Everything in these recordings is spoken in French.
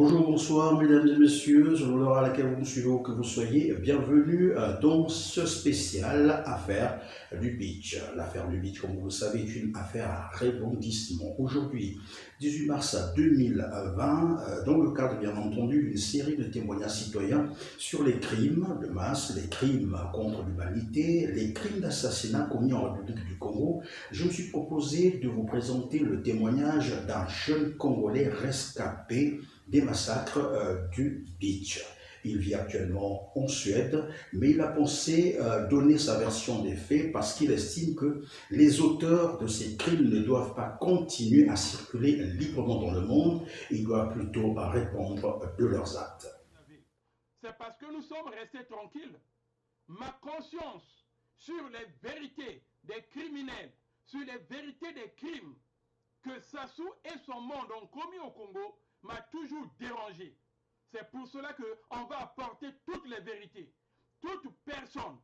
Bonjour, bonsoir, mesdames et messieurs, selon l'heure à laquelle vous me suivez ou que vous soyez, bienvenue dans ce spécial Affaire du Beach. L'affaire du Beach, comme vous le savez, est une affaire à rebondissement. Aujourd'hui, 18 mars 2020, dans le cadre, bien entendu, d'une série de témoignages citoyens sur les crimes de masse, les crimes contre l'humanité, les crimes d'assassinat commis en République du Congo, je me suis proposé de vous présenter le témoignage d'un jeune Congolais rescapé des massacres du Beach. Il vit actuellement en Suède, mais il a pensé donner sa version des faits parce qu'il estime que les auteurs de ces crimes ne doivent pas continuer à circuler librement dans le monde, ils doivent plutôt répondre de leurs actes. C'est parce que nous sommes restés tranquilles. Ma conscience sur les vérités des criminels, sur les vérités des crimes que Sassou et son monde ont commis au Congo m'a toujours dérangé. C'est pour cela qu'on va apporter toutes les vérités. Toute personne.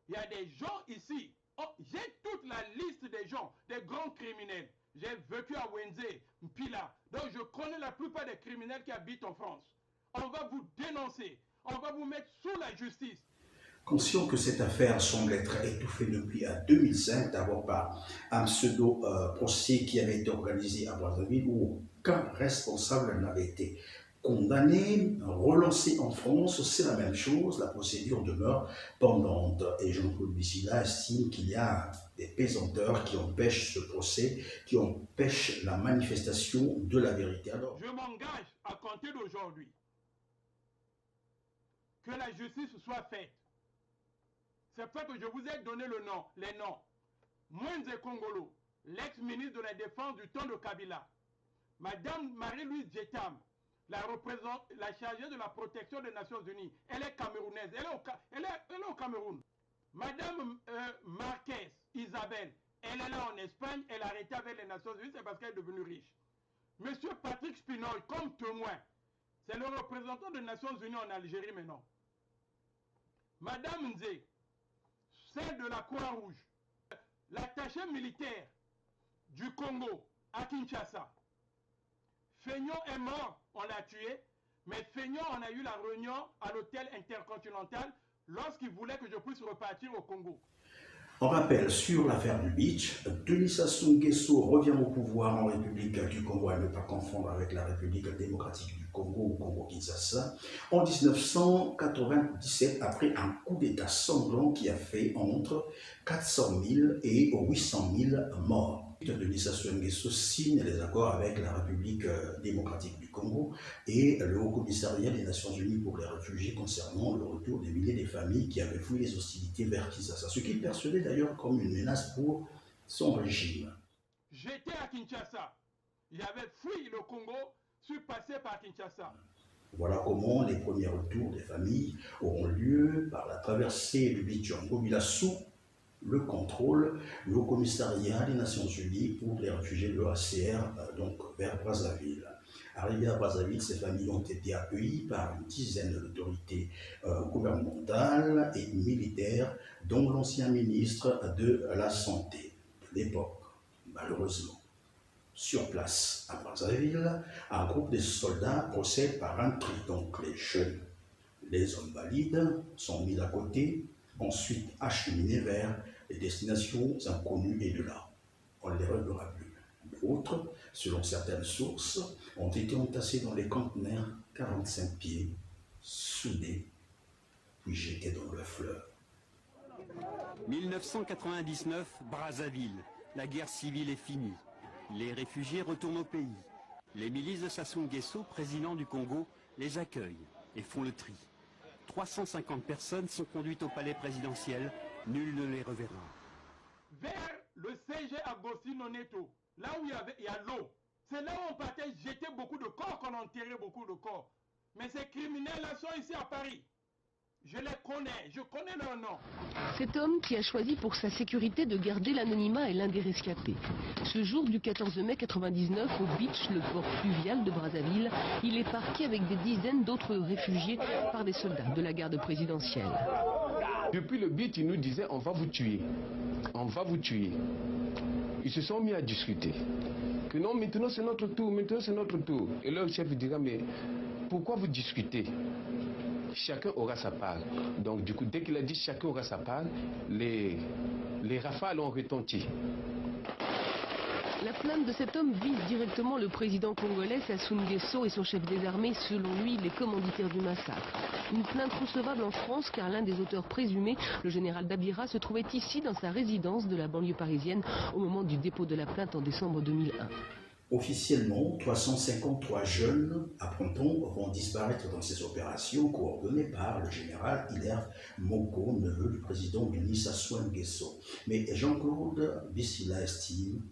Il y a des gens ici. Oh, j'ai toute la liste des gens, des grands criminels. J'ai vécu à Wenzé, Mpila. Donc je connais la plupart des criminels qui habitent en France. On va vous dénoncer. On va vous mettre sous la justice. Conscient que cette affaire semble être étouffée depuis 2005, d'abord par un pseudo-procès qui avait été organisé à Brazzaville où aucun responsable n'avait été condamné, relancé en France, c'est la même chose, la procédure demeure pendante. Et Jean-Claude Bissila estime qu'il y a des pesanteurs qui empêchent ce procès, qui empêchent la manifestation de la vérité. Alors, je m'engage à compter d'aujourd'hui que la justice soit faite. C'est pour ça que je vous ai donné les noms. Mwenze Kongolo, l'ex-ministre de la Défense du temps de Kabila. Madame Marie-Louise Djetam, la chargée de la protection des Nations Unies. Elle est camerounaise, elle est au Cameroun. Madame Marquez Isabelle, elle est là en Espagne, elle a arrêté avec les Nations Unies, c'est parce qu'elle est devenue riche. Monsieur Patrick Spinol, comme témoin, c'est le représentant des Nations Unies en Algérie maintenant. Madame Nzé, celle de la Croix-Rouge, l'attaché militaire du Congo à Kinshasa. Feignon est mort, on l'a tué, mais Feignon, on a eu la réunion à l'hôtel intercontinental lorsqu'il voulait que je puisse repartir au Congo. On rappelle sur l'affaire du Beach, Denis Sassou Nguesso revient au pouvoir en République du Congo, à ne pas confondre avec la République démocratique du Congo ou Congo-Kinshasa, en 1997 après un coup d'État sanglant qui a fait entre 400 000 et 800 000 morts. Denis Sassou Nguesso signe les accords avec la République démocratique du Congo et le Haut Commissariat des Nations Unies pour les réfugiés concernant le retour des milliers de familles qui avaient fui les hostilités vers Kinshasa, ce qu'il percevait d'ailleurs comme une menace pour son régime. J'étais à Kinshasa, j'avais fui le Congo, je suis passé par Kinshasa. Voilà comment les premiers retours des familles auront lieu par la traversée du Bichongo-Bila sous le contrôle du Haut Commissariat des Nations Unies pour les réfugiés de l'OACR, donc vers Brazzaville. Arrivés à Brazzaville, ces familles ont été accueillies par une dizaine d'autorités gouvernementales et militaires, dont l'ancien ministre de la Santé de l'époque. Malheureusement, sur place à Brazzaville, un groupe de soldats procède par un tri. Donc les jeunes, les hommes valides sont mis à côté, ensuite acheminés vers les destinations inconnues et de là, on ne les reverra plus. D'autres, selon certaines sources, ont été entassés dans les conteneurs 45 pieds, soudés, puis jetés dans le fleuve. 1999, Brazzaville. La guerre civile est finie. Les réfugiés retournent au pays. Les milices de Sassou Nguesso, président du Congo, les accueillent et font le tri. 350 personnes sont conduites au palais présidentiel. Nul ne les reverra. Vers le CG Agostino Neto, là où il y a l'eau, c'est là où on partait jeter beaucoup de corps, qu'on enterrait beaucoup de corps. Mais ces criminels-là sont ici à Paris. Je les connais, je connais leur nom. Cet homme qui a choisi pour sa sécurité de garder l'anonymat est l'un des rescapés. Ce jour du 14 mai 1999, au Beach, le port fluvial de Brazzaville, il est parqué avec des dizaines d'autres réfugiés par des soldats de la garde présidentielle. Depuis le Beach, il nous disait on va vous tuer. On va vous tuer. ils se sont mis à discuter. Que non, maintenant c'est notre tour, maintenant c'est notre tour. Et leur chef dira, mais pourquoi vous discutez? Chacun aura sa part. Donc du coup, dès qu'il a dit chacun aura sa part, les rafales ont retenti. La flamme de cet homme vise directement le président congolais Sassou Nguesso et son chef des armées, selon lui, les commanditaires du massacre. Une plainte recevable en France car l'un des auteurs présumés, le général Dabira, se trouvait ici dans sa résidence de la banlieue parisienne au moment du dépôt de la plainte en décembre 2001. Officiellement, 353 jeunes, apprend-on, vont disparaître dans ces opérations coordonnées par le général Hilaire Moko, neveu du président Denis Sassou Nguesso. Mais Jean-Claude Bissila estime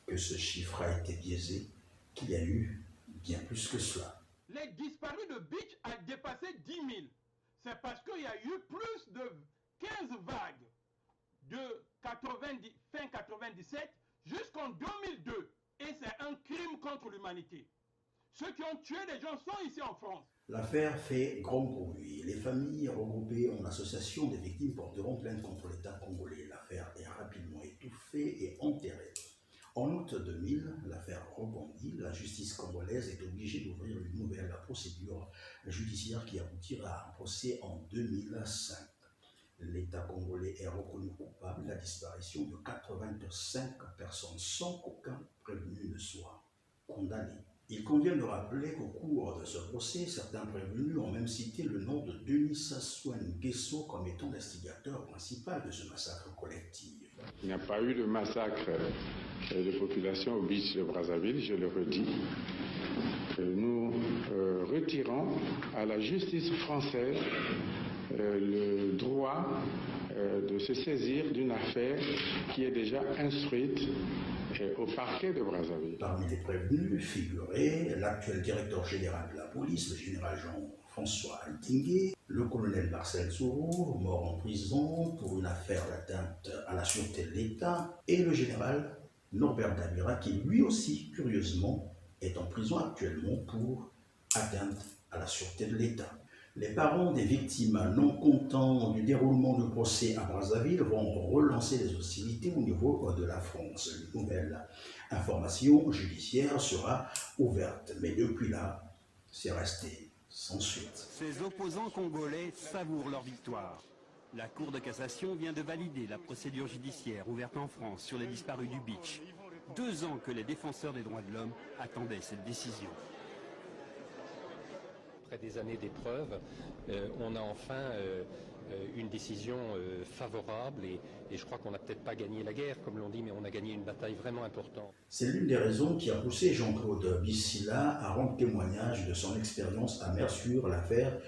que ce chiffre a été biaisé, qu'il y a eu bien plus que cela. Les disparus de Beach a dépassé 10 000. C'est parce qu'il y a eu plus de 15 vagues de fin 97 jusqu'en 2002. Et c'est un crime contre l'humanité. Ceux qui ont tué les gens sont ici en France. L'affaire fait grand bruit. Les familles regroupées en association des victimes porteront plainte contre l'État congolais. L'affaire est rapidement étouffée et enterrée. En août 2000, l'affaire rebondit. La justice congolaise est obligée d'ouvrir une nouvelle procédure judiciaire qui aboutira à un procès en 2005. L'État congolais est reconnu coupable de la disparition de 85 personnes sans qu'aucun prévenu ne soit condamné. Il convient de rappeler qu'au cours de ce procès, certains prévenus ont même cité le nom de Denis Sassou Nguesso comme étant l'instigateur principal de ce massacre collectif. Il n'y a pas eu de massacre de population au beach de Brazzaville, je le redis. Nous retirons à la justice française le droit de se saisir d'une affaire qui est déjà instruite au parquet de Brazzaville. Parmi les prévenus figuraient l'actuel directeur général de la police, le général Jean-François Altinguet, le colonel Marcel Sourou, mort en prison pour une affaire d'atteinte à la sûreté de l'État, et le général Norbert Dabira, qui lui aussi, curieusement, est en prison actuellement pour atteinte à la sûreté de l'État. Les parents des victimes non contents du déroulement du procès à Brazzaville vont relancer les hostilités au niveau de la France. Une nouvelle information judiciaire sera ouverte, mais depuis là, c'est resté sans suite. Ces opposants congolais savourent leur victoire. La Cour de cassation vient de valider la procédure judiciaire ouverte en France sur les disparus du Beach. 2 ans que les défenseurs des droits de l'homme attendaient cette décision. Après des années d'épreuves, on a enfin une décision favorable et je crois qu'on n'a peut-être pas gagné la guerre, comme l'on dit, mais on a gagné une bataille vraiment importante. C'est l'une des raisons qui a poussé Jean-Claude Bissila à rendre témoignage de son expérience amère sur l'affaire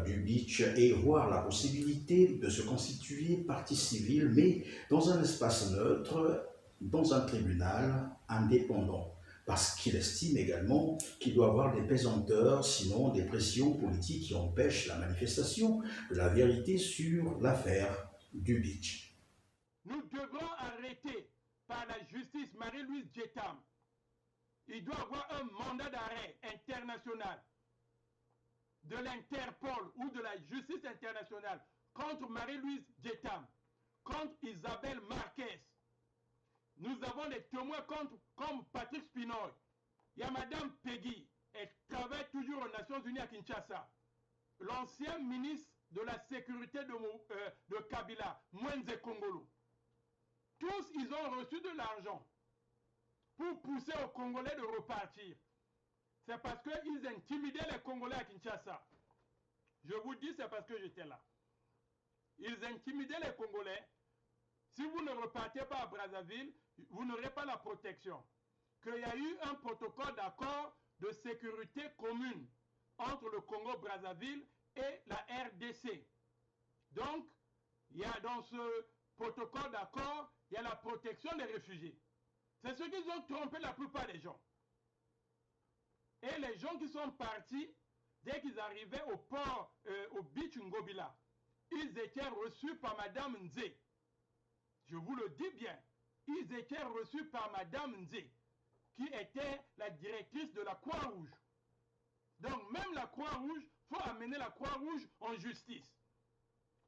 du Beach et voir la possibilité de se constituer partie civile, mais dans un espace neutre, dans un tribunal indépendant. Parce qu'il estime également qu'il doit avoir des pesanteurs, sinon des pressions politiques qui empêchent la manifestation de la vérité sur l'affaire du Beach. Nous devrons arrêter par la justice Marie-Louise Djetam. Il doit avoir un mandat d'arrêt international de l'Interpol ou de la justice internationale contre Marie-Louise Djetam, contre Isabelle Marquez. Nous avons des témoins comme Patrick Spinoy. Il y a Madame Peggy, elle travaille toujours aux Nations Unies à Kinshasa. L'ancien ministre de la Sécurité de Kabila, Mwenze Kongolo. Tous, ils ont reçu de l'argent pour pousser aux Congolais de repartir. C'est parce qu'ils intimidaient les Congolais à Kinshasa. Je vous dis, c'est parce que j'étais là. Ils intimidaient les Congolais. Si vous ne repartez pas à Brazzaville, vous n'aurez pas la protection. Qu'il y a eu un protocole d'accord de sécurité commune entre le Congo-Brazzaville et la RDC. Donc, il y a dans ce protocole d'accord, il y a la protection des réfugiés. C'est ce qu'ils ont trompé la plupart des gens. Et les gens qui sont partis, dès qu'ils arrivaient au port, au beach Ngobila, ils étaient reçus par Madame Nzé. Je vous le dis bien, ils étaient reçus par Madame Nzé, qui était la directrice de la Croix-Rouge. Donc même la Croix-Rouge, il faut amener la Croix-Rouge en justice,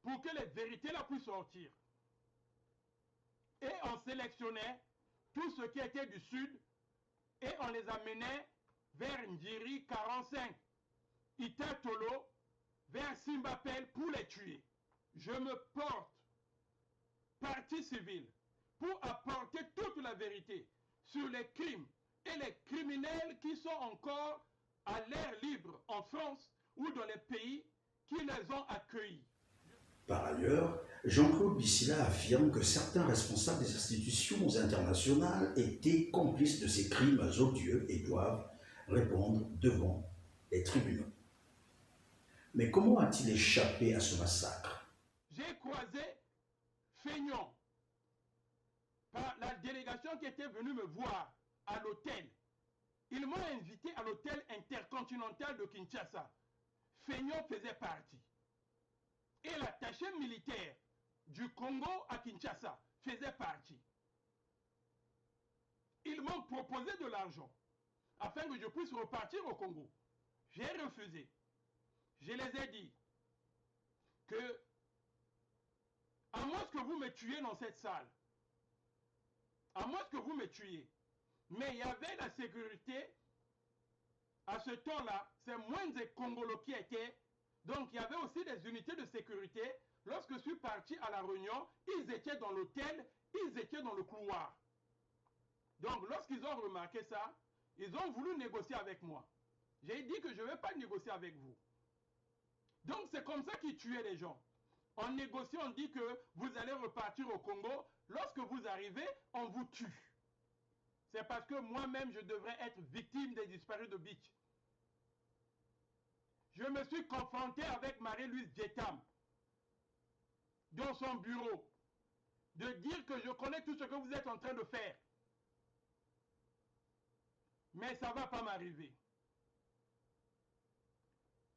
pour que les vérités la puissent sortir. Et on sélectionnait tous ceux qui étaient du sud et on les amenait vers Ndjiri 45, Itatolo, vers Simbapel pour les tuer. Je me porte partie civile pour apporter toute la vérité sur les crimes et les criminels qui sont encore à l'air libre en France ou dans les pays qui les ont accueillis. Par ailleurs, Jean-Claude Bissila affirme que certains responsables des institutions internationales étaient complices de ces crimes odieux et doivent répondre devant les tribunaux. Mais comment a-t-il échappé à ce massacre? J'ai croisé Feignon par la délégation qui était venue me voir à l'hôtel. Ils m'ont invité à l'hôtel intercontinental de Kinshasa. Feignon faisait partie. Et l'attaché militaire du Congo à Kinshasa faisait partie. Ils m'ont proposé de l'argent afin que je puisse repartir au Congo. J'ai refusé. Je les ai dit que, à moins que vous me tuiez dans cette salle, à moins que vous me tuiez, mais il y avait la sécurité, à ce temps-là, c'est moins des Congolos qui étaient, donc il y avait aussi des unités de sécurité. Lorsque je suis parti à la réunion, ils étaient dans l'hôtel, ils étaient dans le couloir. Donc lorsqu'ils ont remarqué ça, ils ont voulu négocier avec moi. J'ai dit que je ne vais pas négocier avec vous. Donc c'est comme ça qu'ils tuaient les gens. En négociant, on dit que vous allez repartir au Congo. Lorsque vous arrivez, on vous tue. C'est parce que moi-même, je devrais être victime des disparus de Beach. Je me suis confronté avec Marie-Louise Djetam dans son bureau, de dire que je connais tout ce que vous êtes en train de faire. Mais ça ne va pas m'arriver.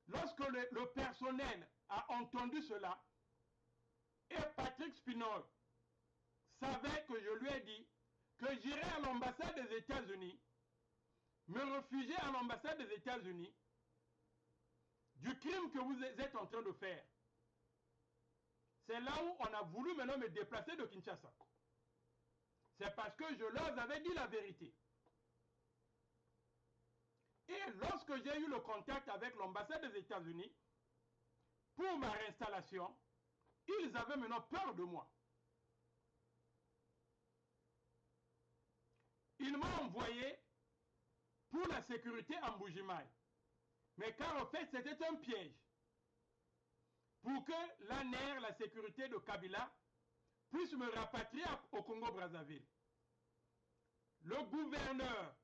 Lorsque le personnel a entendu cela, et Patrick Spinol savait que je lui ai dit que j'irai à l'ambassade des États-Unis, me réfugier à l'ambassade des États-Unis du crime que vous êtes en train de faire. C'est là où on a voulu maintenant me déplacer de Kinshasa. C'est parce que je leur avais dit la vérité. Et lorsque j'ai eu le contact avec l'ambassade des États-Unis, pour ma réinstallation, ils avaient maintenant peur de moi. Ils m'ont envoyé pour la sécurité en Mbujimaï. Mais car en fait, c'était un piège. Pour que l'ANR, la sécurité de Kabila, puisse me rapatrier au Congo-Brazzaville. Le gouverneur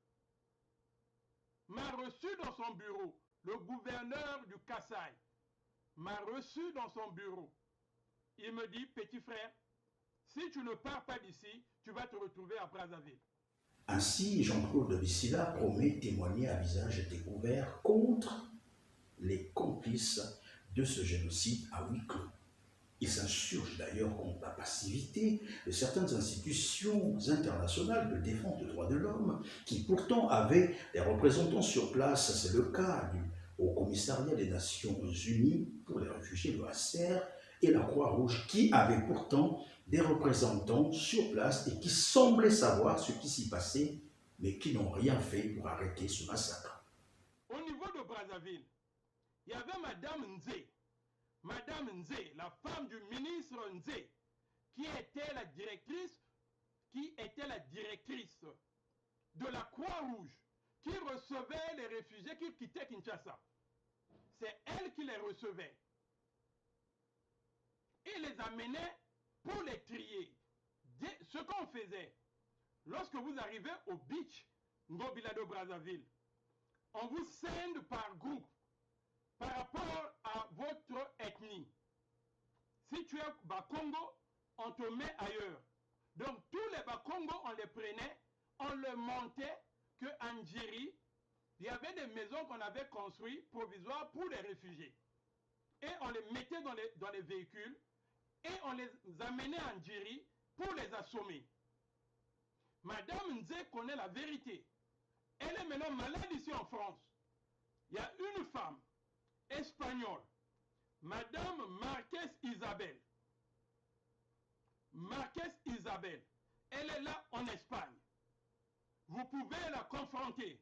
m'a reçu dans son bureau. Le gouverneur du Kasaï m'a reçu dans son bureau. Il me dit, petit frère, si tu ne pars pas d'ici, tu vas te retrouver à Brazzaville. Ainsi, Jean-Claude Bissila promet témoigner à visage découvert contre les complices de ce génocide à huis clos. Il s'insurge d'ailleurs contre la passivité de certaines institutions internationales de défense des droits de l'homme qui pourtant avaient des représentants sur place. C'est le cas du Haut Commissariat des Nations Unies pour les réfugiés, le HCR, et la Croix-Rouge, qui avaient pourtant des représentants sur place et qui semblaient savoir ce qui s'y passait, mais qui n'ont rien fait pour arrêter ce massacre. Au niveau de Brazzaville, il y avait Madame Nzé, la femme du ministre Nzé, qui était la directrice de la Croix-Rouge, qui recevait les réfugiés qui quittaient Kinshasa. C'est elle qui les recevait. Et les amenait pour les trier. Ce qu'on faisait, lorsque vous arrivez au beach Ngobila de Brazzaville, on vous scinde par groupe, par rapport à votre ethnie. Si tu es Bakongo, on te met ailleurs. Donc tous les Bakongo, on les prenait, on les montait qu'en Ndjiri, il y avait des maisons qu'on avait construites provisoires pour les réfugiés. Et on les mettait dans les véhicules et on les amenait en Ndjiri pour les assommer. Madame Nzé connaît la vérité. Elle est maintenant malade ici en France. Il y a une femme espagnole, Madame Marquez Isabel. Marquez Isabel, elle est là en Espagne. vous pouvez la confronter.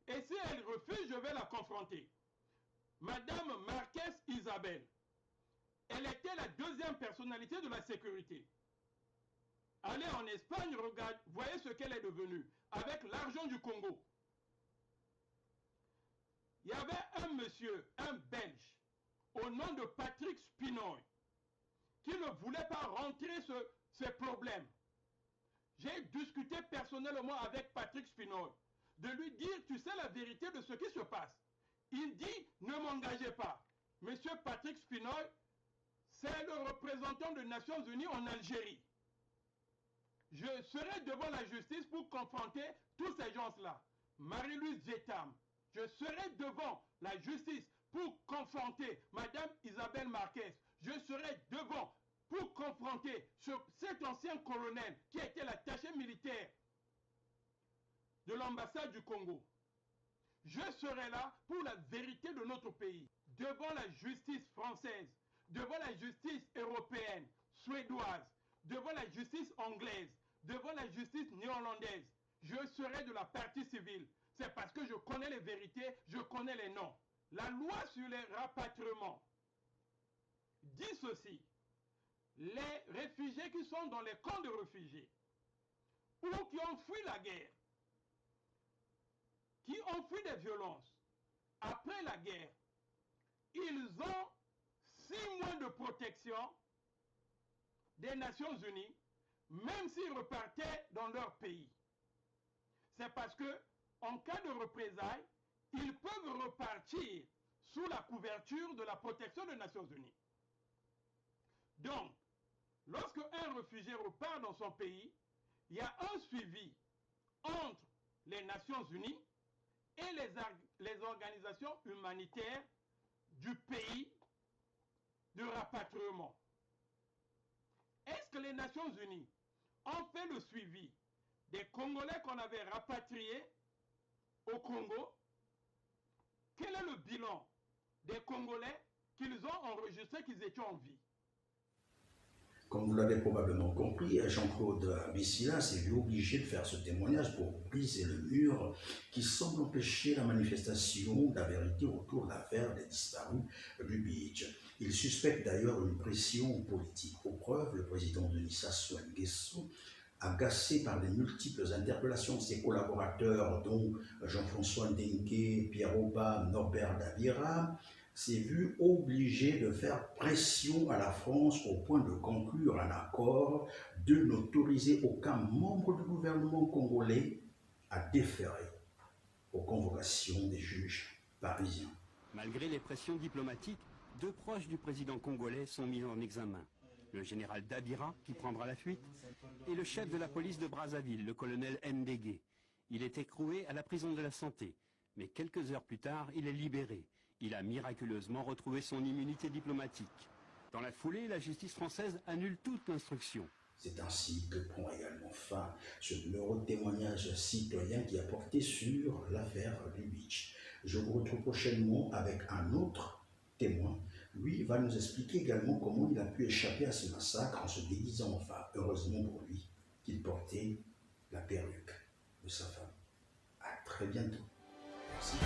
Et si elle refuse, je vais la confronter. Madame Marquez Isabelle, elle était la deuxième personnalité de la sécurité. Allez en Espagne, regardez, voyez ce qu'elle est devenue, avec l'argent du Congo. Il y avait un monsieur, un Belge, au nom de Patrick Spinoy, qui ne voulait pas rentrer ces problèmes. J'ai discuté personnellement avec Patrick Spinoy, de lui dire, tu sais la vérité de ce qui se passe. Il dit, ne m'engagez pas. Monsieur Patrick Spinoy, c'est le représentant des Nations Unies en Algérie. Je serai devant la justice pour confronter tous ces gens-là. Marie-Louise Djetam, je serai devant la justice pour confronter Madame Isabelle Marquez. Je serai devant pour confronter cet ancien colonel qui était l'attaché militaire de l'ambassade du Congo. Je serai là pour la vérité de notre pays, devant la justice française, devant la justice européenne, suédoise, devant la justice anglaise, devant la justice néerlandaise. Je serai de la partie civile. C'est parce que je connais les vérités, je connais les noms. La loi sur les rapatriements dit ceci. Les réfugiés qui sont dans les camps de réfugiés ou qui ont fui la guerre, qui ont fui des violences, après la guerre, ils ont 6 mois de protection des Nations Unies, même s'ils repartaient dans leur pays. C'est parce que, en cas de représailles, ils peuvent repartir sous la couverture de la protection des Nations Unies. Donc, lorsque un réfugié repart dans son pays, il y a un suivi entre les Nations Unies et les organisations humanitaires du pays de rapatriement. Est-ce que les Nations Unies ont fait le suivi des Congolais qu'on avait rapatriés au Congo? Quel est le bilan des Congolais qu'ils ont enregistré qu'ils étaient en vie? Comme vous l'avez probablement compris, Jean-Claude Bissila s'est vu obligé de faire ce témoignage pour briser le mur qui semble empêcher la manifestation de la vérité autour de l'affaire des disparus du Beach. Il suspecte d'ailleurs une pression politique. Pour preuve, le président Denis Sassou Nguesso, agacé par les multiples interpellations de ses collaborateurs, dont Jean-François Ndengue, Pierre Oba, Norbert Davira, s'est vu obligé de faire pression à la France au point de conclure un accord de n'autoriser aucun membre du gouvernement congolais à déférer aux convocations des juges parisiens. Malgré les pressions diplomatiques, 2 proches du président congolais sont mis en examen. Le général Davira, qui prendra la fuite, et le chef de la police de Brazzaville, le colonel Ndengue. Il est écroué à la prison de la Santé, mais quelques heures plus tard, il est libéré. Il a miraculeusement retrouvé son immunité diplomatique. Dans la foulée, la justice française annule toute l'instruction. C'est ainsi que prend également fin ce numéro de témoignage citoyen qui a porté sur l'affaire du Beach. Je vous retrouve prochainement avec un autre témoin. Lui va nous expliquer également comment il a pu échapper à ce massacre en se déguisant en femme. Heureusement pour lui qu'il portait la perruque de sa femme. À très bientôt. Merci.